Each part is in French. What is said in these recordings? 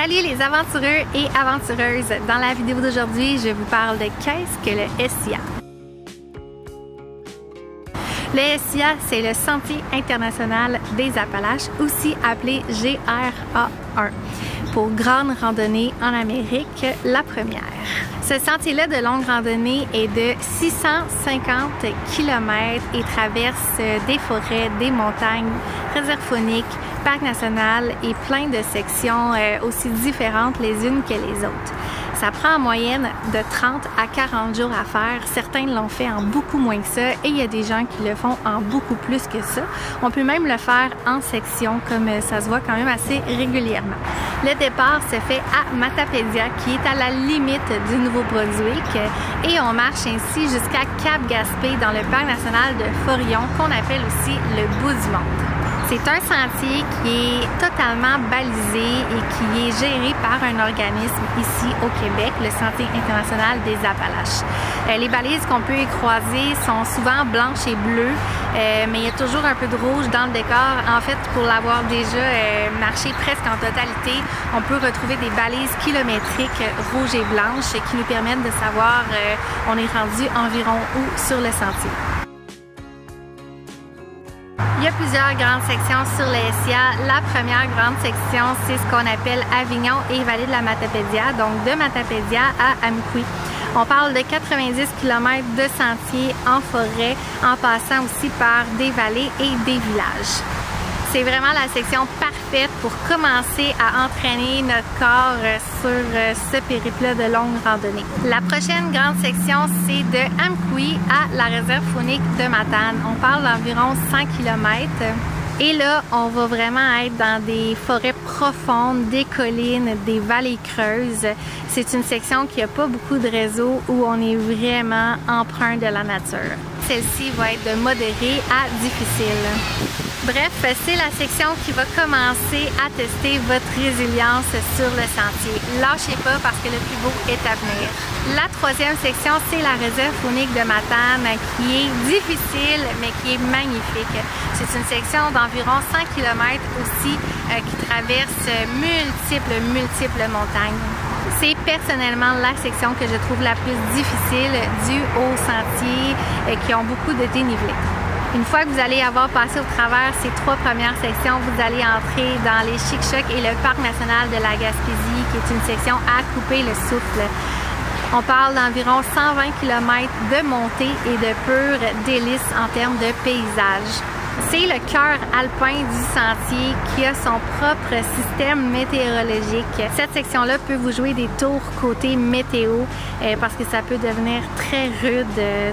Salut les aventureux et aventureuses! Dans la vidéo d'aujourd'hui, je vous parle de qu'est-ce que le SIA. Le SIA, c'est le Sentier international des Appalaches, aussi appelé GRA1, pour grande randonnée en Amérique, la première. Ce sentier-là de longue randonnée est de 650 km et traverse des forêts, des montagnes, réserves fauniques, parc national et plein de sections aussi différentes les unes que les autres. Ça prend en moyenne de 30 à 40 jours à faire. Certains l'ont fait en beaucoup moins que ça et il y a des gens qui le font en beaucoup plus que ça. On peut même le faire en sections comme ça se voit quand même assez régulièrement. Le départ se fait à Matapédia qui est à la limite du Nouveau-Brunswick et on marche ainsi jusqu'à Cap-Gaspé dans le parc national de Forillon qu'on appelle aussi le bout du monde. C'est un sentier qui est totalement balisé et qui est géré par un organisme ici au Québec, le Sentier international des Appalaches. Les balises qu'on peut y croiser sont souvent blanches et bleues, mais il y a toujours un peu de rouge dans le décor. En fait, pour l'avoir déjà marché presque en totalité, on peut retrouver des balises kilométriques rouges et blanches qui nous permettent de savoir on est rendu environ où sur le sentier. Il y a plusieurs grandes sections sur le SIA. La première grande section, c'est ce qu'on appelle Avignon et Vallée de la Matapédia, donc de Matapédia à Amqui. On parle de 90 km de sentiers en forêt, en passant aussi par des vallées et des villages. C'est vraiment la section parfaite pour commencer à entraîner notre corps sur ce périple de longue randonnée. La prochaine grande section, c'est de Amqui à la réserve faunique de Matane. On parle d'environ 100 km. Et là, on va vraiment être dans des forêts profondes, des collines, des vallées creuses. C'est une section qui n'a pas beaucoup de réseau où on est vraiment empreint de la nature. Celle-ci va être de modéré à difficile. Bref, c'est la section qui va commencer à tester votre résilience sur le sentier. Lâchez pas parce que le plus beau est à venir. La troisième section, c'est la réserve faunique de Matane qui est difficile mais qui est magnifique. C'est une section d'environ 100 km aussi qui traverse multiples montagnes. C'est personnellement la section que je trouve la plus difficile due aux sentiers qui ont beaucoup de dénivelé. Une fois que vous allez avoir passé au travers ces trois premières sections, vous allez entrer dans les Chic-Chocs et le parc national de la Gaspésie, qui est une section à couper le souffle. On parle d'environ 120 km de montée et de pur délice en termes de paysage. C'est le cœur alpin du sentier qui a son propre système météorologique. Cette section-là peut vous jouer des tours côté météo parce que ça peut devenir très rude,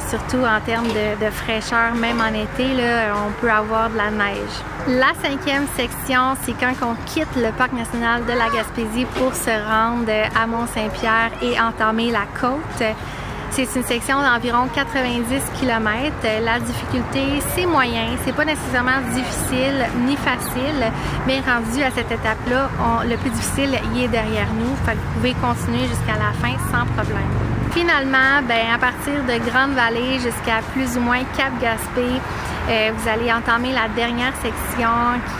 surtout en termes de fraîcheur. Même en été, là, on peut avoir de la neige. La cinquième section, c'est quand on quitte le parc national de la Gaspésie pour se rendre à Mont-Saint-Pierre et entamer la côte. C'est une section d'environ 90 km. La difficulté, c'est moyen. C'est pas nécessairement difficile ni facile, mais rendu à cette étape-là, le plus difficile y est derrière nous. Fait que vous pouvez continuer jusqu'à la fin sans problème. Finalement, à partir de Grande-Vallée jusqu'à plus ou moins Cap-Gaspé, vous allez entamer la dernière section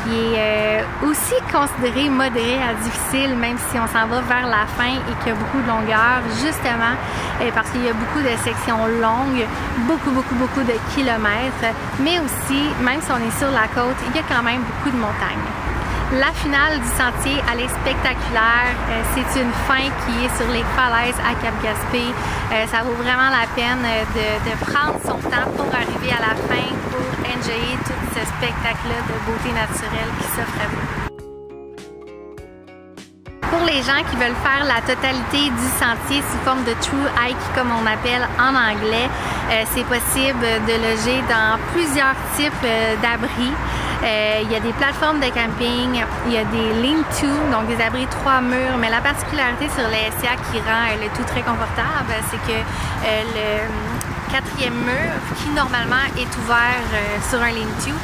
qui est aussi considérée modérée à difficile, même si on s'en va vers la fin et qu'il y a beaucoup de longueur, justement parce qu'il y a beaucoup de sections longues, beaucoup de kilomètres, mais aussi, même si on est sur la côte, il y a quand même beaucoup de montagnes. La finale du sentier, elle est spectaculaire. C'est une fin qui est sur les falaises à Cap-Gaspé. Ça vaut vraiment la peine de prendre son temps pour arriver à la fin, pour enjoyer tout ce spectacle-là de beauté naturelle qui s'offre à vous. Pour les gens qui veulent faire la totalité du sentier sous forme de true hike, comme on appelle en anglais, c'est possible de loger dans plusieurs types d'abris. Il y a des plateformes de camping, il y a des lean-to, donc des abris 3 murs, mais la particularité sur les SIA qui rend le tout très confortable, c'est que le quatrième mur, qui normalement est ouvert sur un lean-to,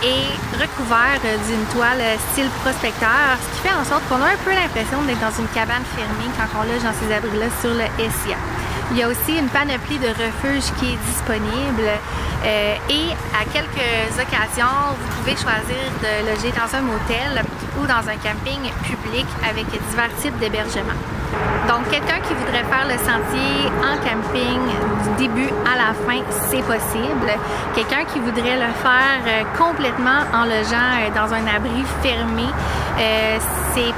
est recouvert d'une toile style prospecteur, ce qui fait en sorte qu'on a un peu l'impression d'être dans une cabane fermée quand on loge dans ces abris-là sur le SIA. Il y a aussi une panoplie de refuges qui est disponible et à quelques occasions, vous pouvez choisir de loger dans un motel ou dans un camping public avec divers types d'hébergement. Donc, quelqu'un qui voudrait faire le sentier en camping du début à la fin, c'est possible. Quelqu'un qui voudrait le faire complètement en logeant dans un abri fermé, c'est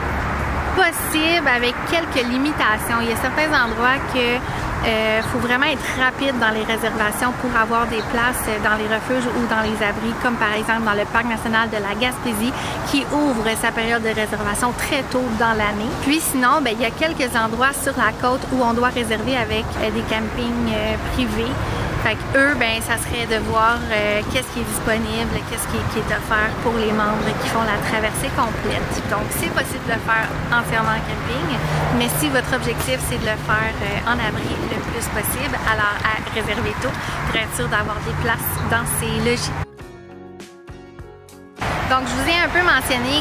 possible avec quelques limitations. Il y a certains endroits que faut vraiment être rapide dans les réservations pour avoir des places dans les refuges ou dans les abris, comme par exemple dans le Parc national de la Gaspésie qui ouvre sa période de réservation très tôt dans l'année. Puis sinon, il y a quelques endroits sur la côte où on doit réserver avec des campings privés. Fait que eux, ça serait de voir qu'est-ce qui est disponible, qu'est-ce qui est offert pour les membres qui font la traversée complète. Donc, c'est possible de le faire entièrement en camping, mais si votre objectif, c'est de le faire en abri le plus possible, alors à réserver tôt pour être sûr d'avoir des places dans ces logis. Donc, je vous ai un peu mentionné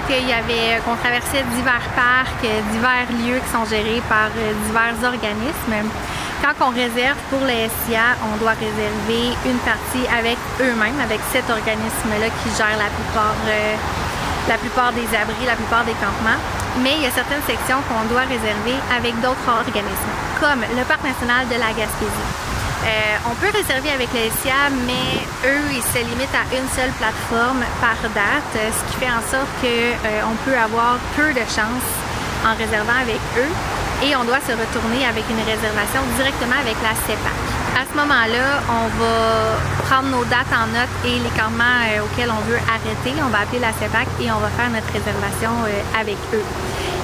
qu'on traversait divers parcs, divers lieux qui sont gérés par divers organismes. Quand on réserve pour les SIA, on doit réserver une partie avec eux-mêmes, avec cet organisme-là qui gère la plupart des abris, la plupart des campements. Mais il y a certaines sections qu'on doit réserver avec d'autres organismes, comme le Parc national de la Gaspésie. On peut réserver avec les SIA, mais eux, ils se limitent à une seule plateforme par date, ce qui fait en sorte qu'on peut avoir peu de chance en réservant avec eux. Et on doit se retourner avec une réservation directement avec la CEPAC. À ce moment-là, on va prendre nos dates en note et les campements auxquels on veut arrêter. On va appeler la CEPAC et on va faire notre réservation avec eux.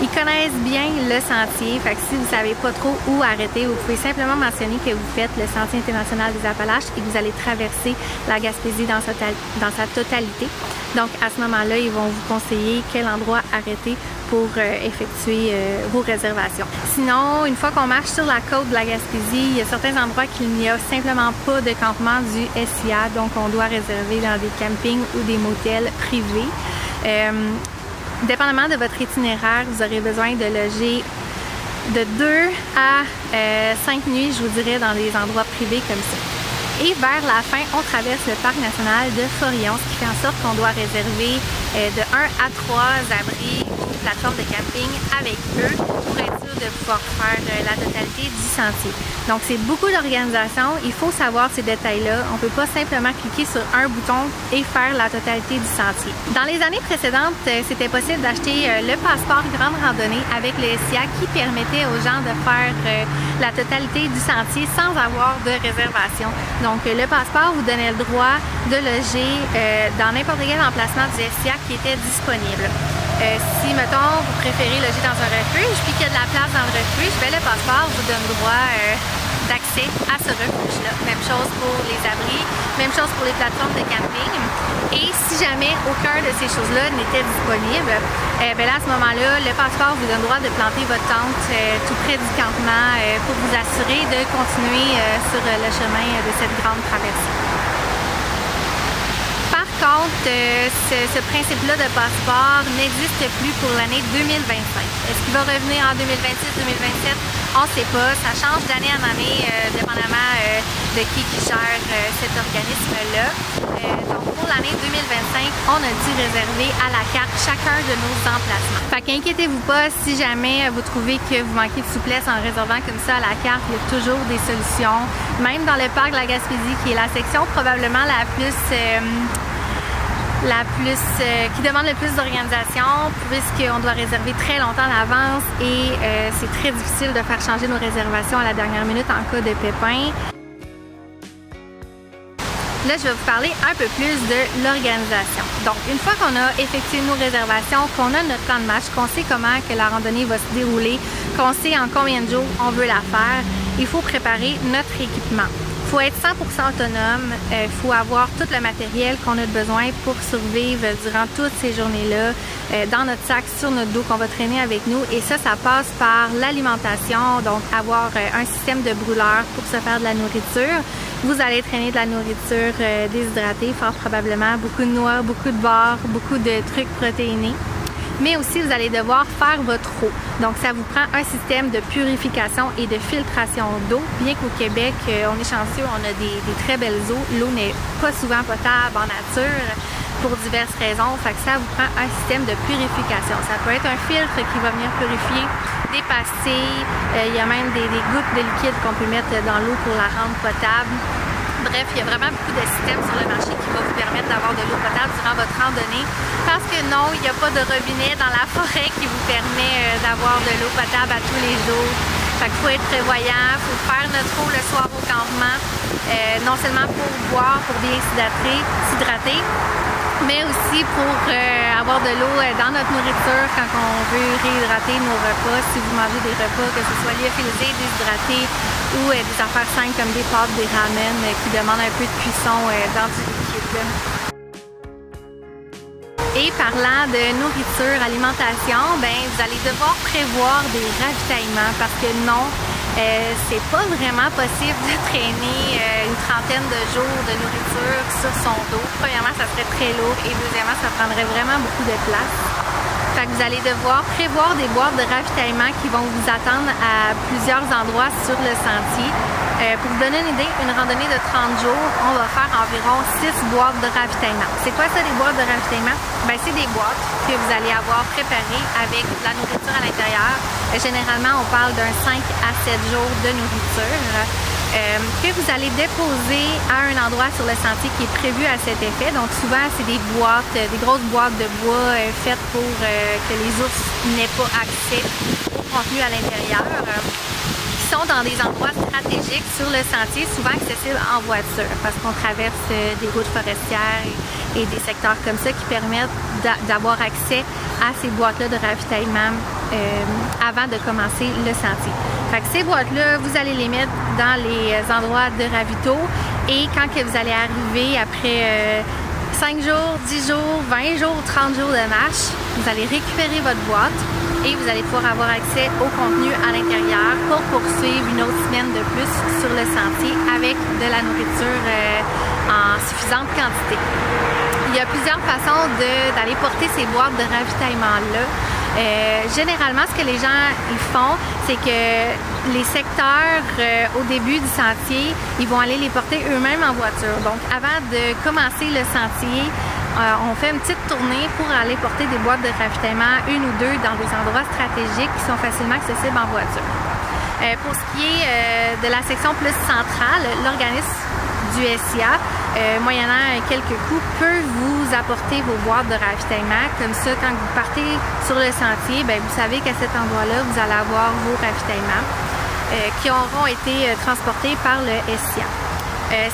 Ils connaissent bien le sentier, fait que si vous ne savez pas trop où arrêter, vous pouvez simplement mentionner que vous faites le Sentier international des Appalaches et que vous allez traverser la Gaspésie dans sa totalité. Donc à ce moment-là, ils vont vous conseiller quel endroit arrêter pour effectuer vos réservations. Sinon, une fois qu'on marche sur la côte de la Gaspésie, il y a certains endroits qu'il n'y a simplement pas de campement du SIA, donc on doit réserver dans des campings ou des motels privés. Dépendamment de votre itinéraire, vous aurez besoin de loger de 2 à 5 nuits, je vous dirais, dans des endroits privés comme ça. Et vers la fin, on traverse le Parc national de Forillon, ce qui fait en sorte qu'on doit réserver de 1 à 3 abris ou plateformes de camping avec eux pour être sûr de pouvoir faire la totalité du sentier. Donc, c'est beaucoup d'organisation. Il faut savoir ces détails-là. On ne peut pas simplement cliquer sur un bouton et faire la totalité du sentier. Dans les années précédentes, c'était possible d'acheter le passeport grande randonnée avec le SIA qui permettait aux gens de faire la totalité du sentier sans avoir de réservation. Donc, le passeport vous donnait le droit de loger dans n'importe quel emplacement du SIA qui était disponible. Si, mettons, vous préférez loger dans un refuge puis qu'il y a de la place dans le refuge, le passeport vous donne droit d'accès à ce refuge-là. Même chose pour les abris, même chose pour les plateformes de camping. Et si jamais aucun de ces choses-là n'était disponible, là, à ce moment-là, le passeport vous donne droit de planter votre tente tout près du campement pour vous assurer de continuer sur le chemin de cette grande traversée. Par contre, ce principe-là de passeport n'existe plus pour l'année 2025. Est-ce qu'il va revenir en 2026-2027? On ne sait pas. Ça change d'année en année, dépendamment de qui gère cet organisme-là. Donc, pour l'année 2025, on a dû réserver à la carte chacun de nos emplacements. Fait qu'inquiétez-vous pas si jamais vous trouvez que vous manquez de souplesse en réservant comme ça à la carte. Il y a toujours des solutions. Même dans le parc de la Gaspésie, qui est la section probablement la plus qui demande le plus d'organisation, puisqu'on doit réserver très longtemps à l'avance et c'est très difficile de faire changer nos réservations à la dernière minute en cas de pépin. Là, je vais vous parler un peu plus de l'organisation. Donc, une fois qu'on a effectué nos réservations, qu'on a notre plan de match, qu'on sait comment que la randonnée va se dérouler, qu'on sait en combien de jours on veut la faire, il faut préparer notre équipement. Il faut être 100% autonome, il faut avoir tout le matériel qu'on a besoin pour survivre durant toutes ces journées-là, dans notre sac, sur notre dos qu'on va traîner avec nous. Et ça passe par l'alimentation, donc avoir un système de brûleur pour se faire de la nourriture. Vous allez traîner de la nourriture déshydratée, fort probablement, beaucoup de noix, beaucoup de beurre, beaucoup de trucs protéinés. mais aussi vous allez devoir faire votre eau. Donc ça vous prend un système de purification et de filtration d'eau. Bien qu'au Québec, on est chanceux, on a des très belles eaux. L'eau n'est pas souvent potable en nature pour diverses raisons. Fait que ça vous prend un système de purification. Ça peut être un filtre qui va venir purifier, des pastilles, il y a même des gouttes de liquide qu'on peut mettre dans l'eau pour la rendre potable. Bref, il y a vraiment beaucoup de systèmes sur le marché qui vont vous permettre d'avoir de l'eau potable durant votre randonnée. Parce que non, il n'y a pas de robinet dans la forêt qui vous permet d'avoir de l'eau potable à tous les jours. Fait qu'il faut être prévoyant, il faut faire notre eau le soir au campement, non seulement pour boire, pour bien s'hydrater, mais aussi pour avoir de l'eau dans notre nourriture quand on veut réhydrater nos repas. Si vous mangez des repas, que ce soit lyophilisé, déshydraté ou des affaires simples comme des pâtes, des ramen qui demandent un peu de cuisson dans du liquide. Et parlant de nourriture, alimentation, ben vous allez devoir prévoir des ravitaillements parce que non, c'est pas vraiment possible de traîner une trentaine de jours de nourriture sur son dos. Premièrement, ça serait très lourd et deuxièmement, ça prendrait vraiment beaucoup de place. Fait que vous allez devoir prévoir des boîtes de ravitaillement qui vont vous attendre à plusieurs endroits sur le sentier. Pour vous donner une idée, une randonnée de 30 jours, on va faire environ 6 boîtes de ravitaillement. C'est quoi ça, des boîtes de ravitaillement? Ben, c'est des boîtes que vous allez avoir préparées avec de la nourriture à l'intérieur. Généralement, on parle d'un 5 à 7 jours de nourriture que vous allez déposer à un endroit sur le sentier qui est prévu à cet effet. Donc souvent, c'est des boîtes, des grosses boîtes de bois faites pour que les ours n'aient pas accès au contenu à l'intérieur. Qui sont dans des endroits stratégiques sur le sentier, souvent accessibles en voiture parce qu'on traverse des routes forestières et des secteurs comme ça qui permettent d'avoir accès à ces boîtes-là de ravitaillement avant de commencer le sentier. Fait que ces boîtes-là, vous allez les mettre dans les endroits de ravito et quand que vous allez arriver après 5 jours, 10 jours, 20 jours, 30 jours de marche, vous allez récupérer votre boîte et vous allez pouvoir avoir accès au contenu à l'intérieur pour poursuivre une autre semaine de plus sur le sentier avec de la nourriture en suffisante quantité. Il y a plusieurs façons d'aller porter ces boîtes de ravitaillement-là. Généralement, ce que les gens ils font, c'est que les secteurs au début du sentier, ils vont aller les porter eux-mêmes en voiture. Donc, avant de commencer le sentier, on fait une petite tournée pour aller porter des boîtes de ravitaillement, une ou deux, dans des endroits stratégiques qui sont facilement accessibles en voiture. Pour ce qui est de la section plus centrale, l'organisme du SIA, moyennant quelques coûts, peut vous apporter vos boîtes de ravitaillement. Comme ça, quand vous partez sur le sentier, bien, vous savez qu'à cet endroit-là, vous allez avoir vos ravitaillements qui auront été transportés par le SIA.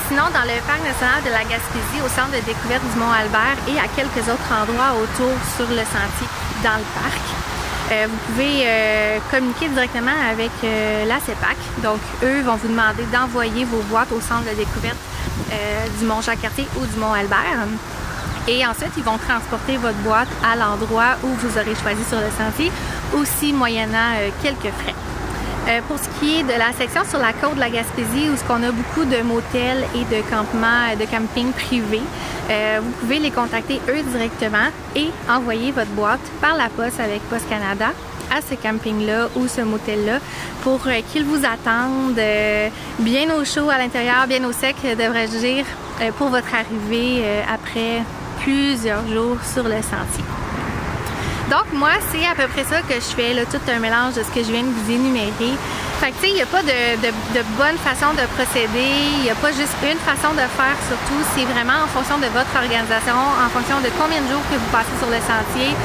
Sinon, dans le parc national de la Gaspésie, au centre de découverte du Mont-Albert et à quelques autres endroits autour sur le sentier dans le parc, vous pouvez communiquer directement avec la CEPAC. Donc, eux vont vous demander d'envoyer vos boîtes au centre de découverte du Mont-Jacques-Cartier ou du Mont-Albert. Et ensuite, ils vont transporter votre boîte à l'endroit où vous aurez choisi sur le sentier, aussi moyennant quelques frais. Pour ce qui est de la section sur la côte de la Gaspésie, où on a beaucoup de motels et de campements, de campings privés, vous pouvez les contacter eux directement et envoyer votre boîte par la poste avec Poste Canada à ce camping-là ou ce motel-là pour qu'ils vous attendent bien au chaud à l'intérieur, bien au sec, devrais-je dire, pour votre arrivée après plusieurs jours sur le sentier. Donc moi, c'est à peu près ça que je fais, là, tout un mélange de ce que je viens de vous énumérer. Fait que tu sais, il n'y a pas de bonne façon de procéder, il n'y a pas juste une façon de faire surtout, c'est vraiment en fonction de votre organisation, en fonction de combien de jours que vous passez sur le sentier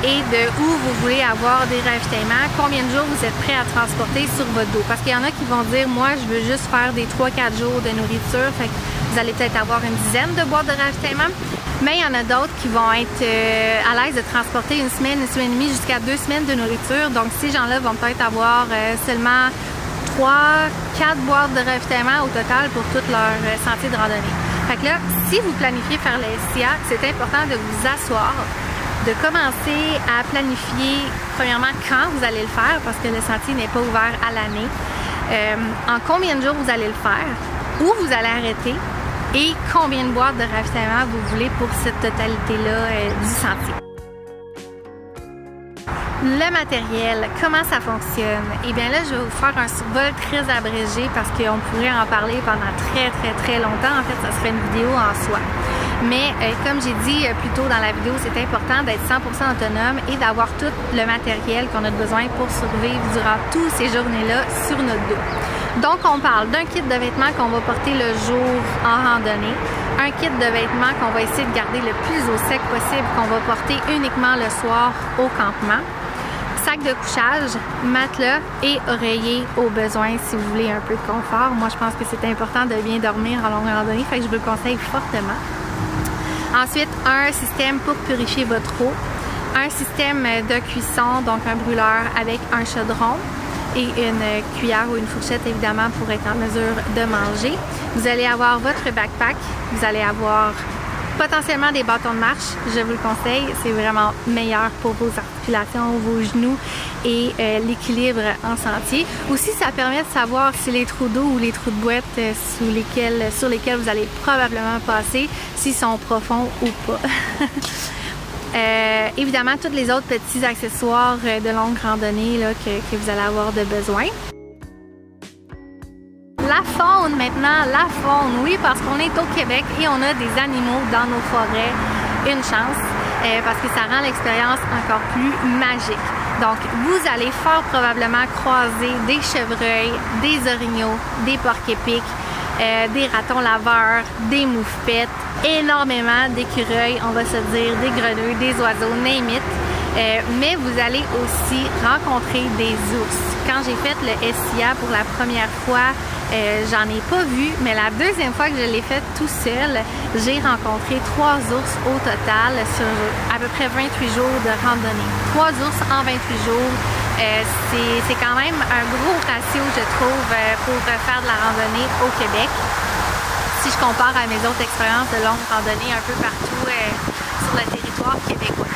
et de où vous voulez avoir des ravitaillements, combien de jours vous êtes prêt à transporter sur votre dos. Parce qu'il y en a qui vont dire, moi je veux juste faire des 3-4 jours de nourriture, fait que vous allez peut-être avoir une dizaine de boîtes de ravitaillement. Mais il y en a d'autres qui vont être à l'aise de transporter une semaine et demie jusqu'à 2 semaines de nourriture. Donc ces gens-là vont peut-être avoir seulement 3-4 boîtes de ravitaillement au total pour tout leur sentier de randonnée. Fait que là, si vous planifiez faire le SIA, c'est important de vous asseoir, de commencer à planifier premièrement quand vous allez le faire, parce que le sentier n'est pas ouvert à l'année, en combien de jours vous allez le faire, où vous allez arrêter, et combien de boîtes de ravitaillement vous voulez pour cette totalité-là du sentier. Le matériel, comment ça fonctionne? Eh bien là, je vais vous faire un survol très abrégé parce qu'on pourrait en parler pendant très longtemps. En fait, ça serait une vidéo en soi. Mais comme j'ai dit plus tôt dans la vidéo, c'est important d'être 100% autonome et d'avoir tout le matériel qu'on a besoin pour survivre durant toutes ces journées-là sur notre dos. Donc, on parle d'un kit de vêtements qu'on va porter le jour en randonnée, un kit de vêtements qu'on va essayer de garder le plus au sec possible, qu'on va porter uniquement le soir au campement, sac de couchage, matelas et oreiller au besoin si vous voulez un peu de confort. Moi, je pense que c'est important de bien dormir en longue randonnée, fait que je vous le conseille fortement. Ensuite, un système pour purifier votre eau, un système de cuisson, donc un brûleur avec un chaudron et une cuillère ou une fourchette évidemment pour être en mesure de manger. Vous allez avoir votre backpack, vous allez avoir potentiellement des bâtons de marche, je vous le conseille, c'est vraiment meilleur pour vos articulations, vos genoux et l'équilibre en sentier. Aussi, ça permet de savoir si les trous d'eau ou les trous de boîte sur lesquels vous allez probablement passer, s'ils sont profonds ou pas. Évidemment, tous les autres petits accessoires de longue randonnée là, que vous allez avoir de besoin. La faune maintenant, la faune, oui, parce qu'on est au Québec et on a des animaux dans nos forêts. Une chance, parce que ça rend l'expérience encore plus magique. Donc, vous allez fort probablement croiser des chevreuils, des orignaux, des porcs-épics, des ratons laveurs, des moufettes, énormément d'écureuils, on va se dire, des grenouilles, des oiseaux, name it. Mais vous allez aussi rencontrer des ours. Quand j'ai fait le SIA pour la première fois, j'en ai pas vu, mais la deuxième fois que je l'ai fait tout seul, j'ai rencontré 3 ours au total sur à peu près 28 jours de randonnée. 3 ours en 28 jours, c'est quand même un gros ratio, je trouve, pour faire de la randonnée au Québec. Si je compare à mes autres expériences de longue randonnée un peu partout sur le territoire québécois.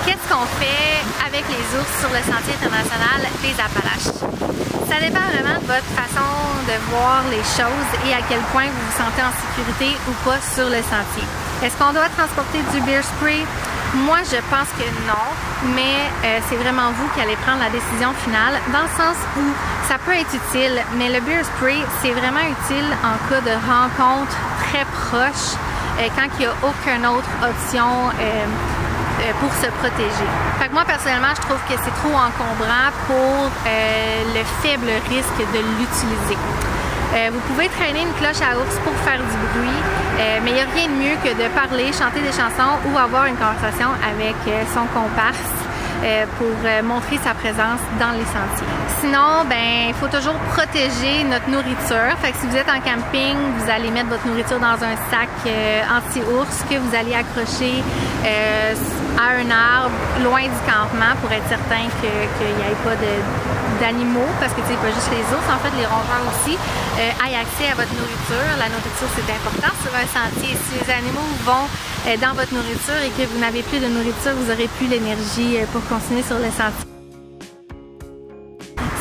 Qu'est-ce qu'on fait avec les ours sur le sentier international des Appalaches? Ça dépend vraiment de votre façon de voir les choses et à quel point vous vous sentez en sécurité ou pas sur le sentier. Est-ce qu'on doit transporter du bear spray? Moi, je pense que non, mais c'est vraiment vous qui allez prendre la décision finale, dans le sens où ça peut être utile, mais le bear spray, c'est vraiment utile en cas de rencontre très proche, quand il n'y a aucune autre option pour se protéger. Fait que moi, personnellement, je trouve que c'est trop encombrant pour le faible risque de l'utiliser. Vous pouvez traîner une cloche à ours pour faire du bruit, mais il n'y a rien de mieux que de parler, chanter des chansons ou avoir une conversation avec son comparse pour montrer sa présence dans les sentiers. Sinon, ben, il faut toujours protéger notre nourriture. Fait que si vous êtes en camping, vous allez mettre votre nourriture dans un sac anti-ours que vous allez accrocher à un arbre loin du campement pour être certain qu'il n'y ait pas d'animaux, parce que c'est pas juste les ours, en fait les rongeurs aussi aient accès à votre nourriture. La nourriture, c'est important sur un sentier. Si les animaux vont dans votre nourriture et que vous n'avez plus de nourriture, vous n'aurez plus l'énergie pour continuer sur le sentier.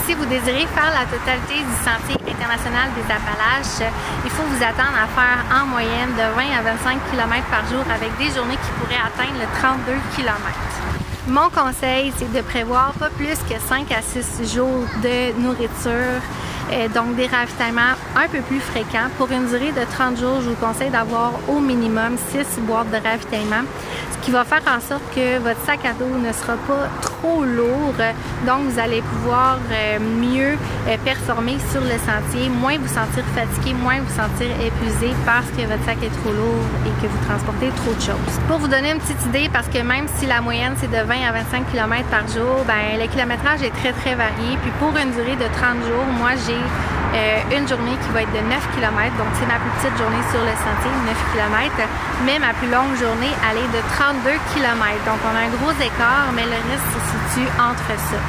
Si vous désirez faire la totalité du Sentier international des Appalaches, il faut vous attendre à faire en moyenne de 20 à 25 km par jour avec des journées qui pourraient atteindre le 32 km. Mon conseil, c'est de prévoir pas plus que 5 à 6 jours de nourriture, donc des ravitaillements un peu plus fréquents. Pour une durée de 30 jours, je vous conseille d'avoir au minimum 6 boîtes de ravitaillement, ce qui va faire en sorte que votre sac à dos ne sera pas trop lourd, donc vous allez pouvoir mieux performer sur le sentier, moins vous sentir fatigué, moins vous sentir épuisé parce que votre sac est trop lourd et que vous transportez trop de choses. Pour vous donner une petite idée, parce que même si la moyenne c'est de 20 à 25 km par jour, ben, le kilométrage est très varié, puis pour une durée de 30 jours, moi j'ai une journée qui va être de 9 km, donc c'est ma plus petite journée sur le sentier, 9 km, mais ma plus longue journée, elle est de 32 km, donc on a un gros écart, mais le reste se situe entre ça.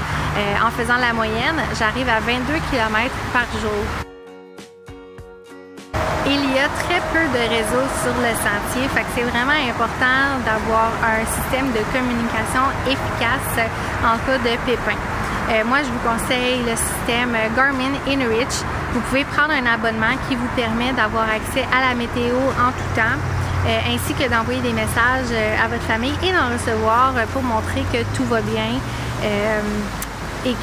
En faisant la moyenne, j'arrive à 22 km par jour. Il y a très peu de réseaux sur le sentier, fait que c'est vraiment important d'avoir un système de communication efficace en cas de pépin. Moi, je vous conseille le système Garmin InReach. Vous pouvez prendre un abonnement qui vous permet d'avoir accès à la météo en tout temps, ainsi que d'envoyer des messages à votre famille et d'en recevoir pour montrer que tout va bien. et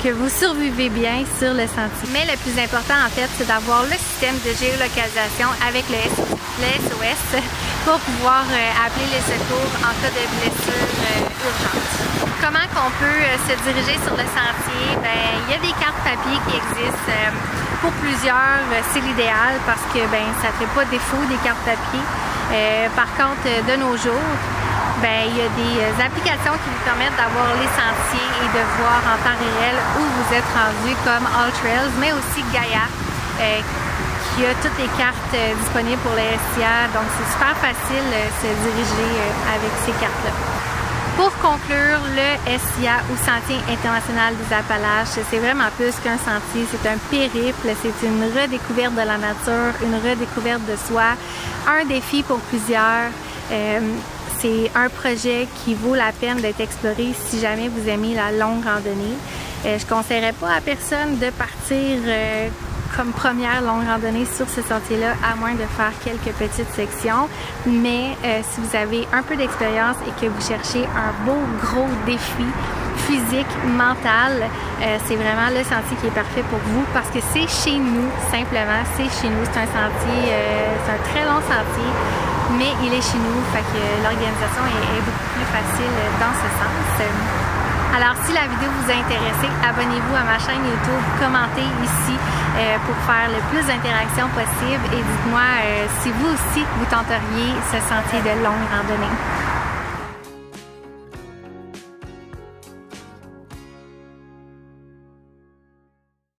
que vous survivez bien sur le sentier. Mais le plus important en fait, c'est d'avoir le système de géolocalisation avec le SOS pour pouvoir appeler les secours en cas de blessure urgente. Comment qu'on peut se diriger sur le sentier? Ben, il y a des cartes papier qui existent. Pour plusieurs, c'est l'idéal parce que ça ne fait pas défaut des cartes papier. Par contre, de nos jours, il y a des applications qui vous permettent d'avoir les sentiers et de voir en temps réel où vous êtes rendu, comme AllTrails, mais aussi Gaia, qui a toutes les cartes disponibles pour les SIA. Donc, c'est super facile de se diriger avec ces cartes-là. Pour conclure, le SIA ou Sentier international des Appalaches, c'est vraiment plus qu'un sentier, c'est un périple, c'est une redécouverte de la nature, une redécouverte de soi, un défi pour plusieurs. C'est un projet qui vaut la peine d'être exploré si jamais vous aimez la longue randonnée. Je ne conseillerais pas à personne de partir comme première longue randonnée sur ce sentier-là, à moins de faire quelques petites sections. Mais si vous avez un peu d'expérience et que vous cherchez un beau gros défi physique, mental, c'est vraiment le sentier qui est parfait pour vous parce que c'est chez nous, simplement, c'est chez nous. C'est un sentier, c'est un très long sentier, mais il est chez nous, fait que l'organisation est beaucoup plus facile dans ce sens. Alors, si la vidéo vous a intéressé, abonnez-vous à ma chaîne YouTube, commentez ici pour faire le plus d'interactions possible et dites-moi si vous aussi vous tenteriez ce sentier de longue randonnée.